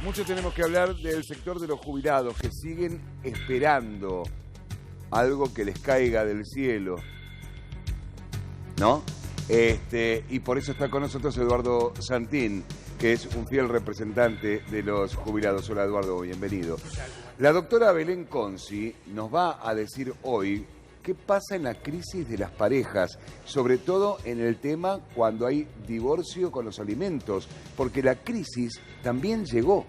Mucho tenemos que hablar del sector de los jubilados que siguen esperando algo que les caiga del cielo, ¿no? Y por eso está con nosotros Eduardo Santín, que es un fiel representante de los jubilados. Hola Eduardo, bienvenido. La doctora Belén Consi nos va a decir hoy qué pasa en la crisis de las parejas, sobre todo en el tema cuando hay divorcio con los alimentos, porque la crisis también llegó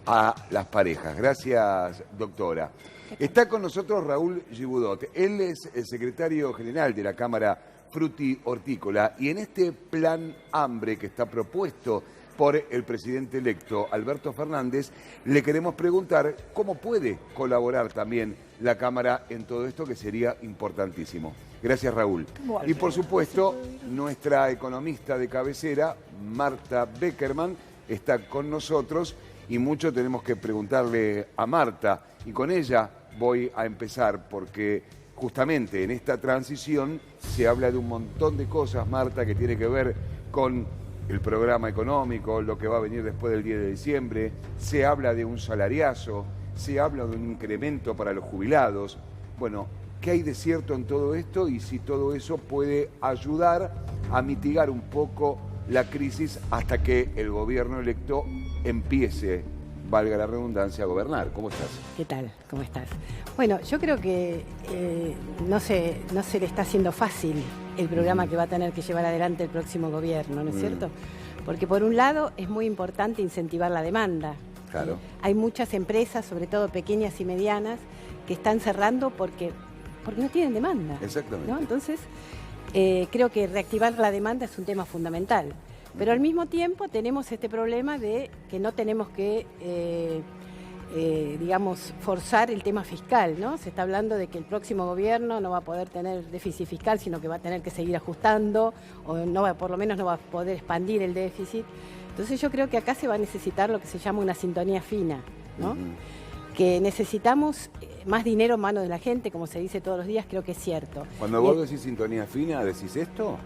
a las parejas. Gracias, doctora. Está con nosotros Raúl Gibudot. Él es el secretario general de la Cámara Fruti Hortícola y en este plan hambre que está propuesto por el presidente electo Alberto Fernández, le queremos preguntar cómo puede colaborar también la Cámara en todo esto, que sería importantísimo. Gracias, Raúl. Y por supuesto, nuestra economista de cabecera, Marta Beckerman, está con nosotros y mucho tenemos que preguntarle a Marta. Y con ella voy a empezar porque justamente en esta transición se habla de un montón de cosas, Marta, que tiene que ver con el programa económico, lo que va a venir después del 10 de diciembre, se habla de un salariazo, se habla de un incremento para los jubilados. Bueno, ¿qué hay de cierto en todo esto y si todo eso puede ayudar a mitigar un poco la crisis hasta que el gobierno electo empiece, valga la redundancia, a gobernar? ¿Cómo estás? ¿Qué tal? ¿Cómo estás? Bueno, yo creo que no se le está haciendo fácil el programa que va a tener que llevar adelante el próximo gobierno, ¿no es cierto? Porque por un lado es muy importante incentivar la demanda. Claro. Hay muchas empresas, sobre todo pequeñas y medianas, que están cerrando porque no tienen demanda. Exactamente. ¿No? Entonces, creo que reactivar la demanda es un tema fundamental. Pero al mismo tiempo tenemos este problema de que no tenemos que, digamos, forzar el tema fiscal, ¿no? Se está hablando de que el próximo gobierno no va a poder tener déficit fiscal, sino que va a tener que seguir ajustando, o por lo menos no va a poder expandir el déficit. Entonces yo creo que acá se va a necesitar lo que se llama una sintonía fina, ¿no? Que necesitamos más dinero en manos de la gente, como se dice todos los días, creo que es cierto. Cuando vos decís sintonía fina, ¿decís esto?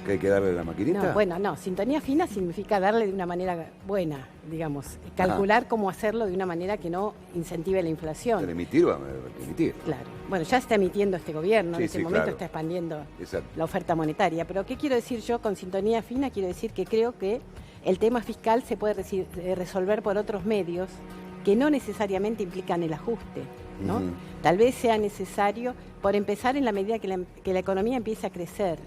¿Que hay que darle la maquinita? No, bueno, no, sintonía fina significa darle de una manera buena, digamos, calcular cómo hacerlo de una manera que no incentive la inflación. Pero emitir va a emitir. Claro, bueno, ya está emitiendo este gobierno, Sí, en este sí, momento claro. está expandiendo Exacto. la oferta monetaria, pero ¿qué quiero decir yo con sintonía fina? Quiero decir que creo que el tema fiscal se puede resolver por otros medios que no necesariamente implican el ajuste, ¿no? Tal vez sea necesario, por empezar, en la medida que la economía empiece a crecer.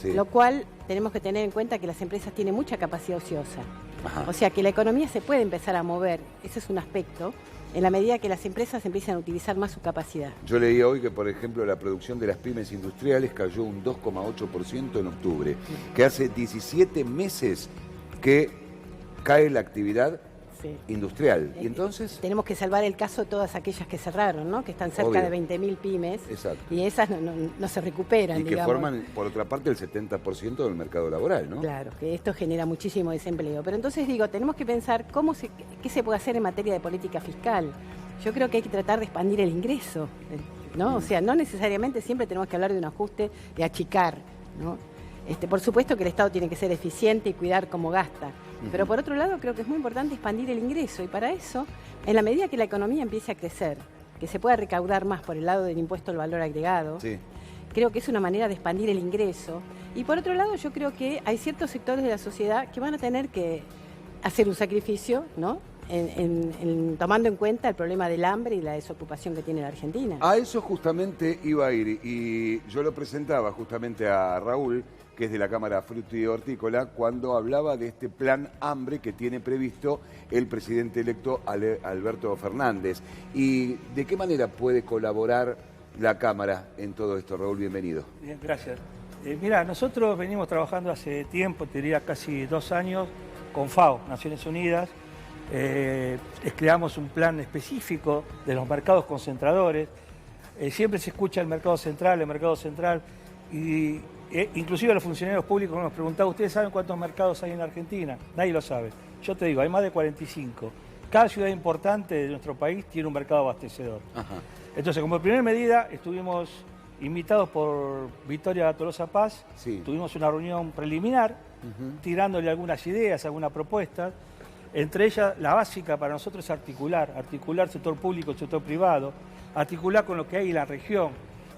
Sí. Lo cual tenemos que tener en cuenta que las empresas tienen mucha capacidad ociosa. Ajá. O sea que la economía se puede empezar a mover, ese es un aspecto, en la medida que las empresas empiecen a utilizar más su capacidad. Yo leí hoy que, por ejemplo, la producción de las pymes industriales cayó un 2,8% en octubre, que hace 17 meses que cae la actividad industrial. ¿Y entonces? Tenemos que salvar el caso de todas aquellas que cerraron, ¿no? Que están cerca Obvio. de 20.000 pymes. Exacto. Y esas no se recuperan, Y que digamos. forman, por otra parte, el 70% del mercado laboral, ¿no? Claro, que esto genera muchísimo desempleo. Pero entonces digo, tenemos que pensar qué se puede hacer en materia de política fiscal. Yo creo que hay que tratar de expandir el ingreso, ¿no? O sea, no necesariamente siempre tenemos que hablar de un ajuste, de achicar, ¿no? Por supuesto que el Estado tiene que ser eficiente y cuidar cómo gasta. Pero por otro lado creo que es muy importante expandir el ingreso y para eso, en la medida que la economía empiece a crecer, que se pueda recaudar más por el lado del impuesto al valor agregado, Sí. creo que es una manera de expandir el ingreso. Y por otro lado yo creo que hay ciertos sectores de la sociedad que van a tener que hacer un sacrificio, ¿no? Tomando en cuenta el problema del hambre y la desocupación que tiene la Argentina. A eso justamente iba a ir y yo lo presentaba justamente a Raúl, que es de la Cámara Fruti Hortícola, cuando hablaba de este plan hambre que tiene previsto el presidente electo Alberto Fernández. ¿Y de qué manera puede colaborar la Cámara en todo esto? Raúl, bienvenido. Bien, gracias. Mira, nosotros venimos trabajando hace tiempo, te diría casi 2 años, con FAO, Naciones Unidas. Creamos un plan específico de los mercados concentradores. Siempre se escucha el mercado central, y inclusive a los funcionarios públicos nos preguntaban, ¿ustedes saben cuántos mercados hay en Argentina? Nadie lo sabe. Yo te digo, hay más de 45. Cada ciudad importante de nuestro país tiene un mercado abastecedor. Ajá. Entonces, como primera medida, estuvimos invitados por Victoria Tolosa Paz, Sí. tuvimos una reunión preliminar, tirándole algunas ideas, algunas propuestas. Entre ellas, la básica para nosotros es articular sector público, sector privado, articular con lo que hay en la región.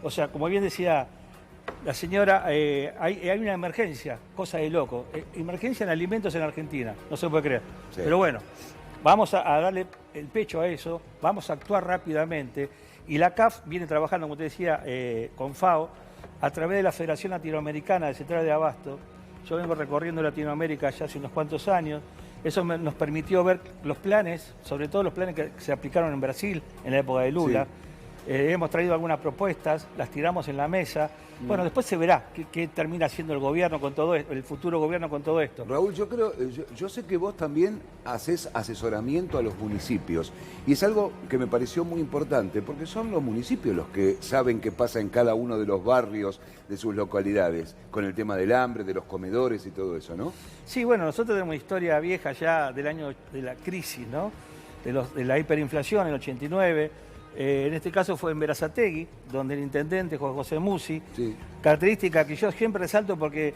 O sea, como bien decía la señora, hay una emergencia, cosa de loco. Emergencia en alimentos en Argentina, no se puede creer. Sí. Pero bueno, vamos a darle el pecho a eso, vamos a actuar rápidamente. Y la CAF viene trabajando, como te decía, con FAO, a través de la Federación Latinoamericana de Centrales de Abasto. Yo vengo recorriendo Latinoamérica ya hace unos cuantos años. Eso nos permitió ver los planes, sobre todo los planes que se aplicaron en Brasil en la época de Lula. Sí. Hemos traído algunas propuestas, las tiramos en la mesa. Bueno, después se verá qué termina haciendo el gobierno con todo esto, el futuro gobierno con todo esto. Raúl, yo sé que vos también haces asesoramiento a los municipios y es algo que me pareció muy importante porque son los municipios los que saben qué pasa en cada uno de los barrios de sus localidades con el tema del hambre, de los comedores y todo eso, ¿no? Sí, bueno, nosotros tenemos una historia vieja ya del año de la crisis, ¿no? De la hiperinflación en el 89. En este caso fue en Berazategui, donde el intendente José Musi, sí. Característica que yo siempre resalto porque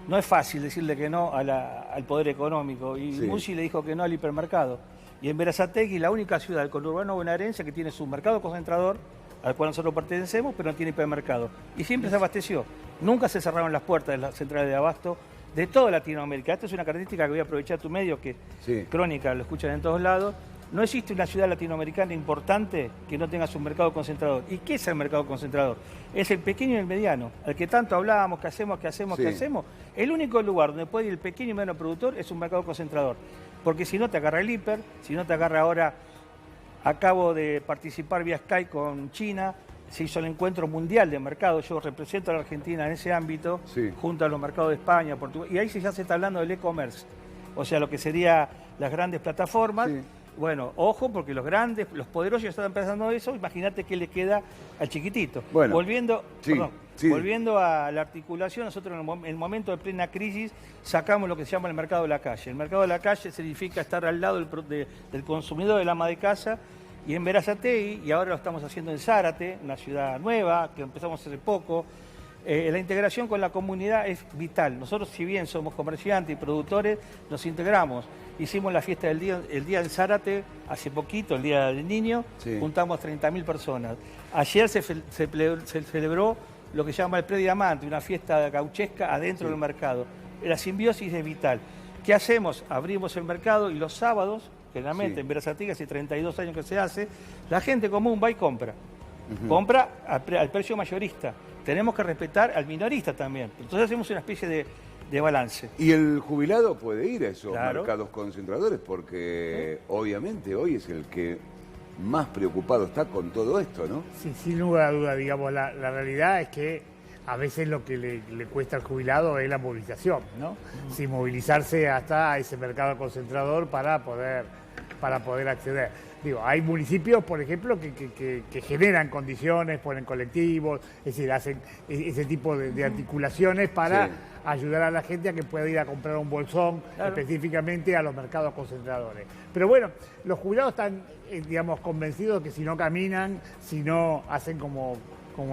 no es fácil decirle que no al poder económico, y sí. Musi le dijo que no al hipermercado. Y en Berazategui, la única ciudad del conurbano bonaerense que tiene su mercado concentrador, al cual nosotros pertenecemos, pero no tiene hipermercado. Y siempre se abasteció. Nunca se cerraron las puertas de las centrales de abasto de toda Latinoamérica. Esta es una característica que voy a aprovechar tu medio, que sí. Crónica lo escuchan en todos lados. No existe una ciudad latinoamericana importante que no tenga su mercado concentrador. ¿Y qué es el mercado concentrador? Es el pequeño y el mediano, al que tanto hablábamos, que hacemos. El único lugar donde puede ir el pequeño y mediano productor es un mercado concentrador. Porque si no te agarra el hiper, si no te agarra ahora, acabo de participar vía Skype con China, se hizo el encuentro mundial de mercado, yo represento a la Argentina en ese ámbito, sí. Junto a los mercados de España, Portugal, y ahí ya se está hablando del e-commerce, o sea, lo que serían las grandes plataformas. Sí. Bueno, ojo, porque los grandes, los poderosos ya están pensando eso, imagínate qué le queda al chiquitito. Bueno, volviendo a la articulación, nosotros en el momento de plena crisis sacamos lo que se llama el mercado de la calle. El mercado de la calle significa estar al lado del consumidor, del ama de casa, y en Berazategui, y ahora lo estamos haciendo en Zárate, una ciudad nueva, que empezamos hace poco. La integración con la comunidad es vital. Nosotros, si bien somos comerciantes y productores, nos integramos. Hicimos la fiesta el día en Zárate, hace poquito, el Día del Niño, sí. Juntamos 30.000 personas. Ayer se celebró lo que se llama el Prediamante, una fiesta gauchesca adentro sí. Del mercado. La simbiosis es vital. ¿Qué hacemos? Abrimos el mercado y los sábados, generalmente sí. En Berazategui, hace 32 años que se hace, la gente común va y compra. Compra al precio mayorista. Tenemos que respetar al minorista también. Entonces hacemos una especie de balance. Y el jubilado puede ir a esos mercados concentradores porque obviamente hoy es el que más preocupado está con todo esto, ¿no? Sí, sin lugar a duda, digamos, la realidad es que a veces lo que le cuesta al jubilado es la movilización, ¿no? Sin movilizarse hasta ese mercado concentrador para poder acceder. Digo, hay municipios, por ejemplo, que generan condiciones, ponen colectivos, es decir, hacen ese tipo de articulaciones para sí. Ayudar a la gente a que pueda ir a comprar un bolsón, claro. Específicamente a los mercados concentradores. Pero bueno, los jubilados están, digamos, convencidos que si no caminan, si no hacen como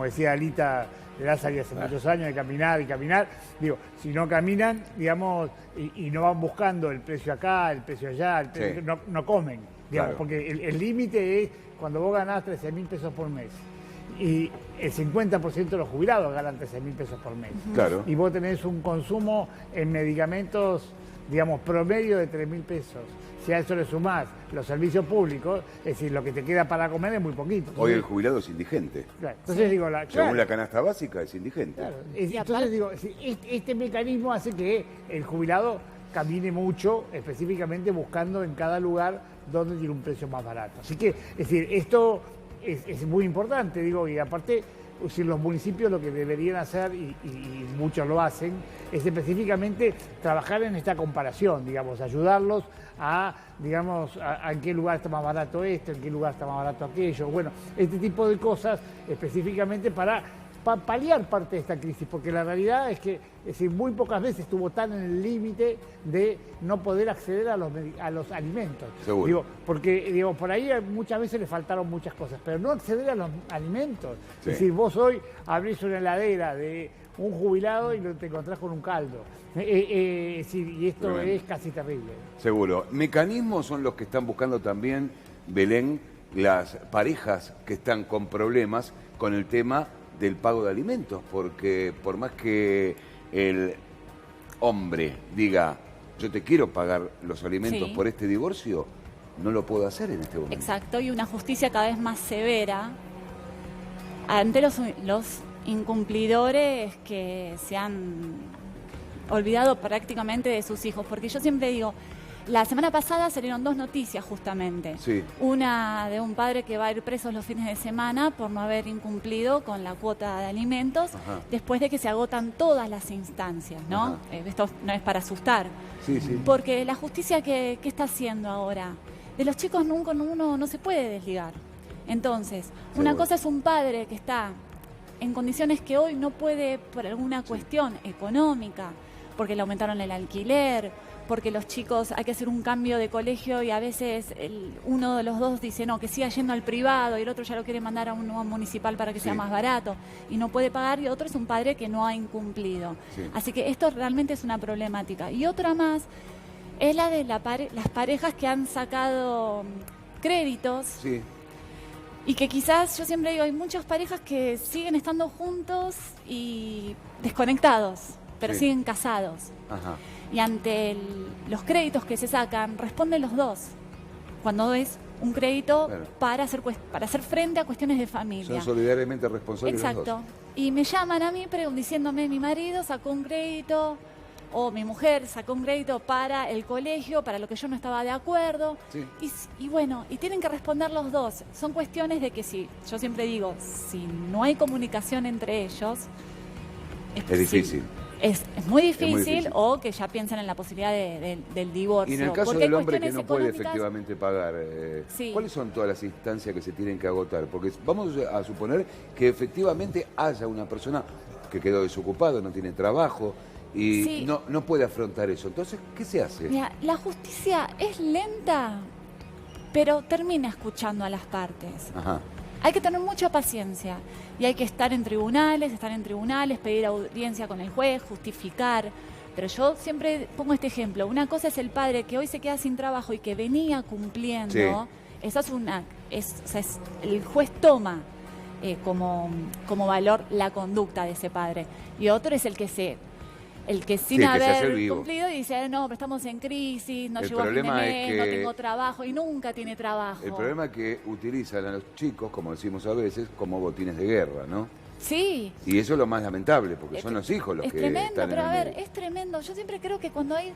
decía Alita de Lázari hace muchos años, de caminar y caminar, digo, si no caminan, digamos, y no van buscando el precio acá, el precio allá, el precio, sí. no comen. Digamos, claro. Porque el límite es cuando vos ganás 13.000 pesos por mes y el 50% de los jubilados ganan 13.000 pesos por mes. Claro. Y vos tenés un consumo en medicamentos, digamos, promedio de 3.000 pesos. Si a eso le sumás los servicios públicos, es decir, lo que te queda para comer es muy poquito. Hoy el jubilado es indigente. Claro. Entonces digo, según la canasta básica es indigente. Claro. Entonces digo, este mecanismo hace que el jubilado camine mucho, específicamente buscando en cada lugar donde tiene un precio más barato. Así que, es decir, esto es muy importante, digo, y aparte, si los municipios lo que deberían hacer, y muchos lo hacen, es específicamente trabajar en esta comparación, digamos, ayudarlos a, digamos, a en qué lugar está más barato esto, en qué lugar está más barato aquello, bueno, este tipo de cosas específicamente para paliar parte de esta crisis, porque la realidad es que muy pocas veces estuvo tan en el límite de no poder acceder a los alimentos. Seguro. Porque por ahí muchas veces le faltaron muchas cosas, pero no acceder a los alimentos. Sí. Es decir, vos hoy abrís una heladera de un jubilado y te encontrás con un caldo. Y esto Tremendo. es casi terrible. Seguro. Mecanismos son los que están buscando también, Belén, las parejas que están con problemas con el tema del pago de alimentos, porque por más que el hombre diga, yo te quiero pagar los alimentos Sí. por este divorcio, no lo puedo hacer en este momento. Exacto, y una justicia cada vez más severa ante los incumplidores que se han olvidado prácticamente de sus hijos. Porque yo siempre digo, la semana pasada salieron 2 noticias justamente. Sí. Una de un padre que va a ir preso los fines de semana por no haber incumplido con la cuota de alimentos, Ajá. después de que se agotan todas las instancias, ¿no? Ajá. Esto no es para asustar. Sí, sí. Porque la justicia, ¿qué está haciendo ahora? De los chicos uno no se puede desligar. Entonces, una Seguro. cosa es un padre que está en condiciones que hoy no puede por alguna cuestión económica, porque le aumentaron el alquiler, porque los chicos hay que hacer un cambio de colegio y a veces uno de los dos dice no, que siga yendo al privado y el otro ya lo quiere mandar a un nuevo municipal para que sea Sí. más barato y no puede pagar, y otro es un padre que no ha incumplido. Sí. Así que esto realmente es una problemática. Y otra más es la de las parejas que han sacado créditos Sí. y que quizás, yo siempre digo, hay muchas parejas que siguen estando juntos y desconectados, pero Sí. siguen casados. Ajá. Y ante los créditos que se sacan, responden los dos. Cuando es un crédito Claro. para hacer frente a cuestiones de familia. Son solidariamente responsables los Exacto. dos. Y me llaman a mí diciéndome, mi marido sacó un crédito o mi mujer sacó un crédito para el colegio, para lo que yo no estaba de acuerdo. Sí. Y bueno, y tienen que responder los dos. Son cuestiones de que yo siempre digo, si no hay comunicación entre ellos, Es difícil. Es muy muy difícil, difícil. o que ya piensen en la posibilidad del divorcio. Y en el caso Porque hay del hombre que cuestiones no puede económicas. efectivamente pagar, Sí. ¿cuáles son todas las instancias que se tienen que agotar? Porque vamos a suponer que efectivamente haya una persona que quedó desocupada, no tiene trabajo y Sí. no puede afrontar eso. Entonces, ¿qué se hace? Mira, la justicia es lenta, pero termina escuchando a las partes. Ajá. Hay que tener mucha paciencia y hay que estar en tribunales, pedir audiencia con el juez, justificar. Pero yo siempre pongo este ejemplo. Una cosa es el padre que hoy se queda sin trabajo y que venía cumpliendo. Sí. Esa el juez toma como valor la conducta de ese padre. Y otro es el que sin el que se hace el haber vivo. cumplido y dice, no, pero estamos en crisis, no El llego a fin de problema es mes, no que- tengo trabajo, y nunca tiene trabajo. El problema es que utilizan a los chicos, como decimos a veces, como botines de guerra, ¿no? Sí. Y eso es lo más lamentable, porque son los hijos los Es que tremendo, están pero en a el ver, medio. es tremendo. Yo siempre creo que cuando hay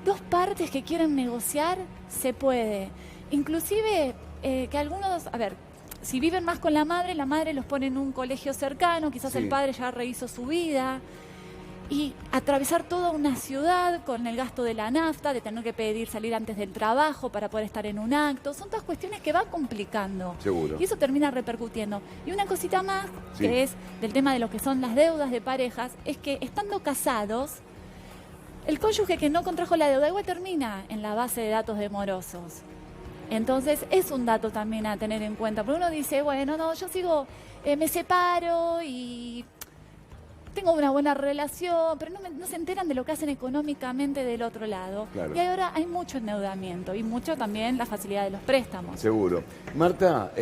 dos partes que quieren negociar, se puede. Inclusive que algunos, a ver, si viven más con la madre los pone en un colegio cercano, quizás Sí. el padre ya rehizo su vida. Y atravesar toda una ciudad con el gasto de la nafta, de tener que pedir salir antes del trabajo para poder estar en un acto, son todas cuestiones que van complicando. Seguro. Y eso termina repercutiendo. Y una cosita más, Sí. que es del tema de lo que son las deudas de parejas, es que estando casados, el cónyuge que no contrajo la deuda igual termina en la base de datos de morosos. Entonces es un dato también a tener en cuenta, porque uno dice, bueno, no, yo sigo, me separo y tengo una buena relación, pero no se enteran de lo que hacen económicamente del otro lado. Claro. Y ahora hay mucho endeudamiento y mucho también la facilidad de los préstamos. Seguro. Marta,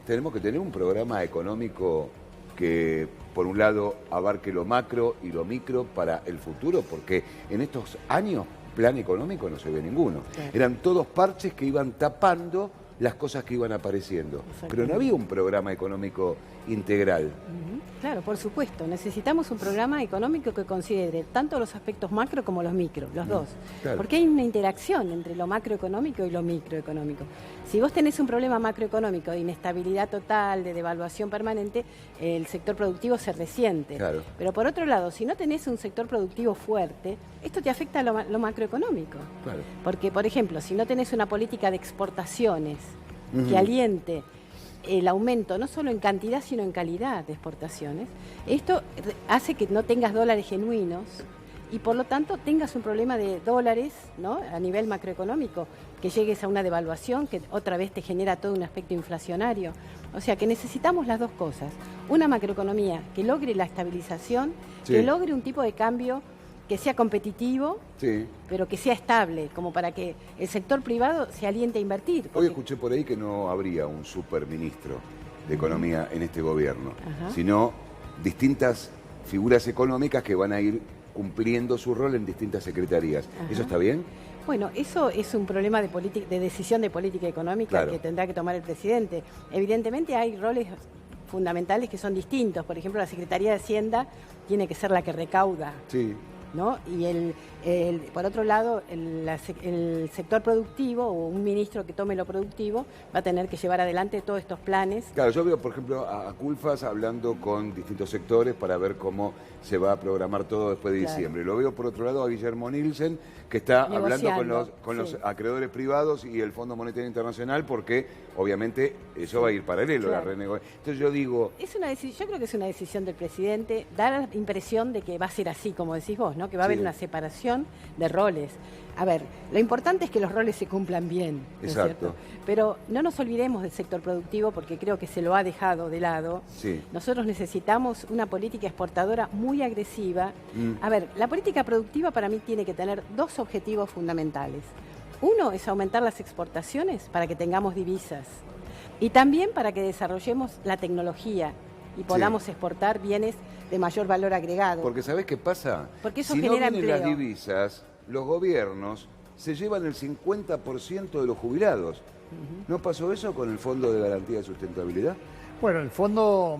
tenemos que tener un programa económico que, por un lado, abarque lo macro y lo micro para el futuro, porque en estos años plan económico no se ve ninguno. Claro. Eran todos parches que iban tapando las cosas que iban apareciendo. Pero no había un programa económico integral. Ujú. Claro, por supuesto. Necesitamos un programa económico que considere tanto los aspectos macro como los micro, los dos. claro. Porque hay una interacción entre lo macroeconómico y lo microeconómico. Si vos tenés un problema macroeconómico de inestabilidad total, de devaluación permanente, el sector productivo se resiente. Claro. Pero por otro lado, si no tenés un sector productivo fuerte, esto te afecta a lo macroeconómico. Claro. Porque, por ejemplo, si no tenés una política de exportaciones Ujú. que aliente el aumento, no solo en cantidad, sino en calidad de exportaciones, esto hace que no tengas dólares genuinos y por lo tanto tengas un problema de dólares, ¿no?, a nivel macroeconómico, que llegues a una devaluación que otra vez te genera todo un aspecto inflacionario. O sea que necesitamos las dos cosas, una macroeconomía que logre la estabilización, Sí. que logre un tipo de cambio que sea competitivo, Sí. pero que sea estable, como para que el sector privado se aliente a invertir. Hoy porque- escuché por ahí que no habría un superministro de Economía en este gobierno, Ajá. sino distintas figuras económicas que van a ir cumpliendo su rol en distintas secretarías. Ajá. ¿Eso está bien? Bueno, eso es un problema de decisión de política económica Claro. que tendrá que tomar el presidente. Evidentemente hay roles fundamentales que son distintos. Por ejemplo, la Secretaría de Hacienda tiene que ser la que recauda, Sí. ¿no? Y por otro lado, el sector productivo o un ministro que tome lo productivo va a tener que llevar adelante todos estos planes. Claro, yo veo, por ejemplo, a Culfas hablando con distintos sectores para ver cómo se va a programar todo después de Claro. diciembre. Lo veo, por otro lado, a Guillermo Nielsen, que está hablando Negociando, con los sí. acreedores privados y el Fondo Monetario Internacional, porque obviamente eso va a ir paralelo a la Claro. renegociación. Entonces yo digo, Yo creo que es una decisión del presidente, da la impresión de que va a ser así, como decís vos, ¿no? Que va a haber Sí. una separación de roles. A ver, lo importante es que los roles se cumplan bien, ¿no es Exacto. cierto? Pero no nos olvidemos del sector productivo porque creo que se lo ha dejado de lado. sí, Nosotros necesitamos una política exportadora muy agresiva. Mm. A ver, la política productiva para mí tiene que tener dos objetivos fundamentales. Uno es aumentar las exportaciones para que tengamos divisas y también para que desarrollemos la tecnología y podamos exportar bienes de mayor valor agregado. porque ¿sabés qué pasa? Porque eso si no genera vienen las empleo. divisas, los gobiernos se llevan el 50% de los jubilados. ¿No pasó eso con el Fondo de Garantía de Sustentabilidad? Bueno, el fondo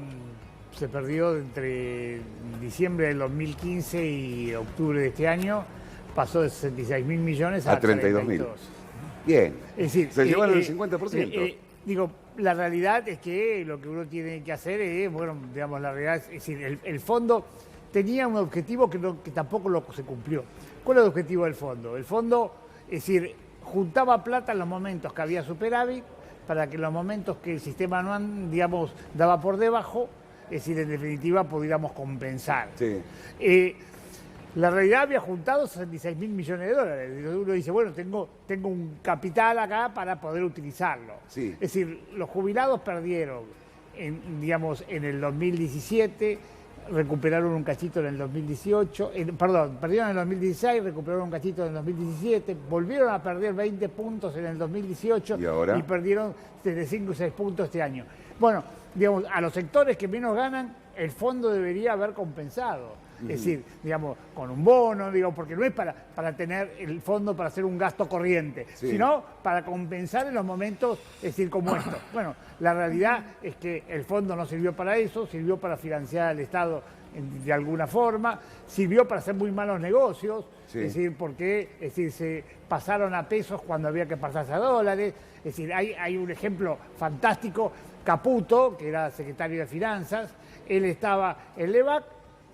se perdió entre diciembre del 2015 y octubre de este año, pasó de 66.000 millones a 32.000. 32. Bien. Es decir, Se llevaron el 50%. Digo, la realidad es que lo que uno tiene que hacer es, bueno, digamos, la realidad es decir, el fondo tenía un objetivo que tampoco se cumplió. ¿Cuál es el objetivo del fondo? El fondo, es decir, juntaba plata en los momentos que había superávit para que en los momentos que el sistema no, digamos, daba por debajo, es decir, en definitiva, pudiéramos compensar. Sí. La realidad había juntado 66.000 millones de dólares. Uno dice, bueno, tengo un capital acá para poder utilizarlo. Sí. Es decir, los jubilados perdieron, digamos, en el 2017, recuperaron un cachito en el 2018, perdieron en el 2016, recuperaron un cachito en el 2017, volvieron a perder 20 puntos en el 2018 ¿Y ahora? perdieron desde 5 o 6 puntos este año. Bueno, digamos, a los sectores que menos ganan, el fondo debería haber compensado. Es decir, digamos, con un bono, digo, porque no es para tener el fondo para hacer un gasto corriente, Sí. sino para compensar en los momentos, es decir, como estos. Bueno, la realidad es que el fondo no sirvió para eso, sirvió para financiar al Estado de alguna forma, sirvió para hacer muy malos negocios, Sí. es decir, porque se pasaron a pesos cuando había que pasarse a dólares. Es decir, hay un ejemplo fantástico, Caputo, que era secretario de Finanzas, él estaba en LEVAC,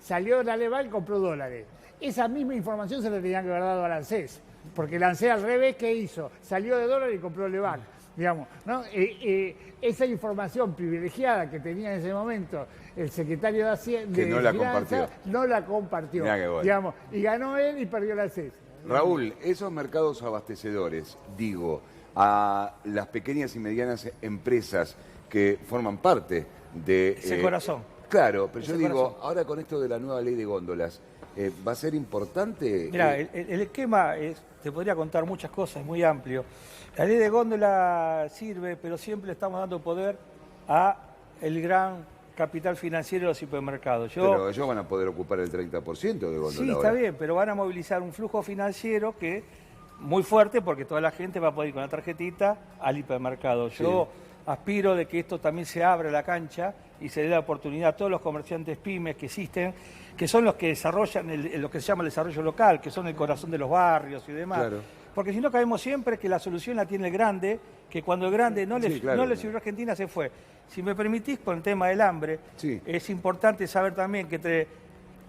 salió de la LEVAC y compró dólares. Esa misma información se le tenían que haber dado al ANSES, porque el ANSES al revés, ¿qué hizo? Salió de dólares y compró LEVAC. Digamos, ¿no? Esa información privilegiada que tenía en ese momento el secretario de Hacienda, Que no la compartió. no la compartió. Mirá qué bueno. Digamos, y ganó él y perdió el ANSES. Raúl, esos mercados abastecedores, digo, a las pequeñas y medianas empresas que forman parte de... Ese corazón. Claro, pero yo Ese digo, corazón. ahora con esto de la nueva ley de góndolas, ¿va a ser importante? Mira, el esquema te podría contar muchas cosas, es muy amplio. La ley de góndola sirve, pero siempre le estamos dando poder a el gran capital financiero de los supermercados. Pero ellos van a poder ocupar el 30% de góndola Sí, ahora. está bien, pero van a movilizar un flujo financiero que muy fuerte porque toda la gente va a poder ir con la tarjetita al hipermercado. Yo aspiro de que esto también se abra la cancha y se dé la oportunidad a todos los comerciantes pymes que existen, que son los que desarrollan lo que se llama el desarrollo local, que son el corazón de los barrios y demás. Claro. Porque si no caemos siempre que la solución la tiene el grande, que cuando el grande no Sí, claro. le sirvió a Argentina se fue. Si me permitís con el tema del hambre, Sí. es importante saber también que entre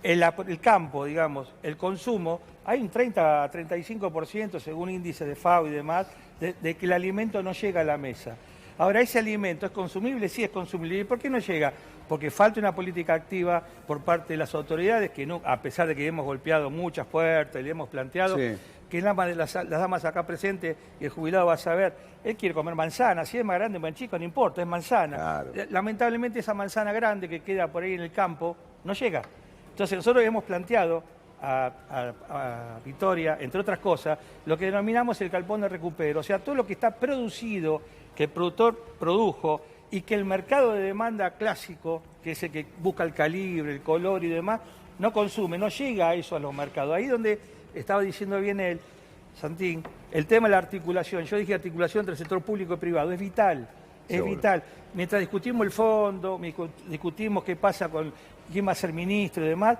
el campo, digamos, el consumo, hay un 30-35% según índices de FAO y demás, de que el alimento no llega a la mesa. Ahora, ¿ese alimento es consumible? Sí, es consumible. ¿Y por qué no llega? Porque falta una política activa por parte de las autoridades, que no, a pesar de que hemos golpeado muchas puertas y le hemos planteado, Sí. que las damas acá presentes y el jubilado va a saber, él quiere comer manzana, si es más grande o más chico, no importa, es manzana. Claro. Lamentablemente esa manzana grande que queda por ahí en el campo no llega. Entonces nosotros hemos planteado a Vitoria, entre otras cosas, lo que denominamos el galpón de recupero, o sea, todo lo que está producido, que el productor produjo y que el mercado de demanda clásico, que es el que busca el calibre, el color y demás, no consume, no llega a eso a los mercados. Ahí donde estaba diciendo bien él, Santín, el tema de la articulación, yo dije articulación entre el sector público y privado, es vital. Es Seguro. vital. Mientras discutimos el fondo, discutimos qué pasa con quién va a ser ministro y demás,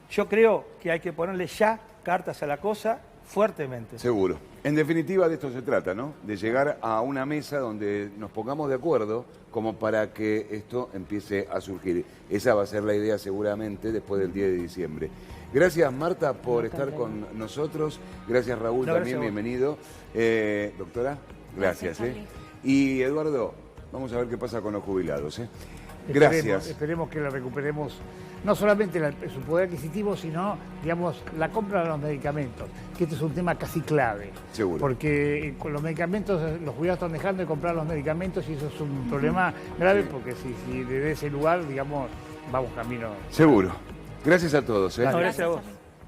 yo creo que hay que ponerle ya cartas a la cosa fuertemente. Seguro. En definitiva, de esto se trata, ¿no? De llegar a una mesa donde nos pongamos de acuerdo como para que esto empiece a surgir. Esa va a ser la idea seguramente después del 10 de diciembre. Gracias, Marta, por estar con nosotros. Gracias, Raúl, No, también, gracias a vos. bienvenido. Doctora, gracias. Gracias, Y Eduardo, vamos a ver qué pasa con los jubilados. Gracias. Esperemos que la recuperemos, no solamente su poder adquisitivo, sino, digamos, la compra de los medicamentos, que este es un tema casi clave. Seguro. Porque con los medicamentos, los jubilados están dejando de comprar los medicamentos y eso es un problema grave, porque si desde ese lugar, digamos, vamos camino. Seguro. Gracias a todos. No, gracias a vos.